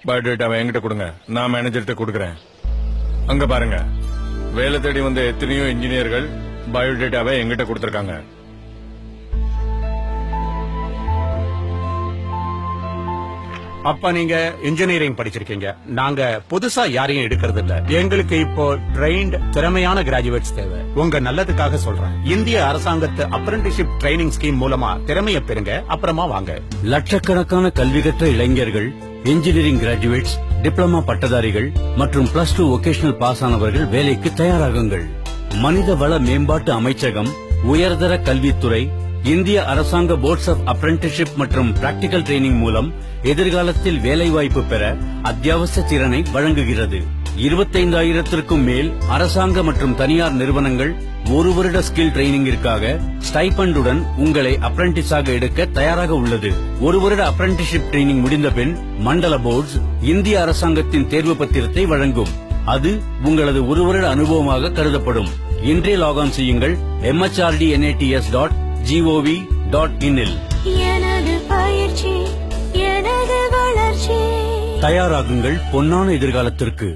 பயோடேட்டாவை என்கிட்ட கொடுங்க, நான் மேனேஜர்கிட்ட கொடுக்கறேன். அங்க பாருங்க, வேலை தேடி வந்த எத்தனையோ இன்ஜினியர்கள் பயோடேட்டாவை என்கிட்ட கொடுத்திருக்காங்க. அப்ப நீங்க இன்ஜினியரிங் படிச்சிருக்கீங்க. நாங்க புதுசா யாரையும் எடுக்கிறது இல்ல. எங்களுக்கு இப்போ ட்ரெயின்ட் திறமையான கிராஜுவேட்ஸ் தேவை. உங்க நல்லதுக்காக சொல்றேன். இந்திய அரசாங்கத்து அப்ரெண்டிஸ்ஷிப் ட்ரைனிங் ஸ்கீம் மூலமா திறமைய பெறுங்க, அப்புறமா வாங்க. லட்சக்கணக்கான கல்வி கற்ற இளைஞர்கள், இன்ஜினியரிங் கிராஜுவேட்ஸ், டிப்ளமா பட்டதாரிகள் மற்றும் +2 வொகேஷனல் பாஸ் ஆனவர்கள் வேலைக்கு தயாராகுங்கள். மனித வள மேம்பாட்டு அமைச்சகம், உயர்தர கல்வித்துறை, இந்திய அரசாங்க போர்ட்ஸ் ஆஃப் அப்ரெண்டிஸ்ஷிப் மற்றும் பிராக்டிகல் ட்ரைனிங் மூலம் எதிர்காலத்தில் வேலைவாய்ப்பு பெற அத்தியாவசிய திறனை வழங்குகிறது. 25,000க்கும் மேல் அரசாங்க மற்றும் தனியார் நிறுவனங்கள் 1 வருட ஸ்கில் ட்ரைனிங்கிற்காக ஸ்டைபண்டுடன் உங்களை அப்ரெண்டிஸாக எடுக்க தயாராக உள்ளது. 1 வருட அப்ரெண்டிஸ்ஷிப் ட்ரைனிங் முடிந்த பின் மண்டல போர்ட்ஸ் இந்திய அரசாங்கத்தின் தேர்வு பத்திரத்தை வழங்கும். அது உங்களது 1 வருட அனுபவமாக கருதப்படும். இன்றே லாக்ஆன் செய்யுங்கள் mhrdnats.gov.in இல். எனது பயிற்சி, எனது வளர்ச்சி. தயாராகுங்கள் பொன்னான எதிர்காலத்திற்கு.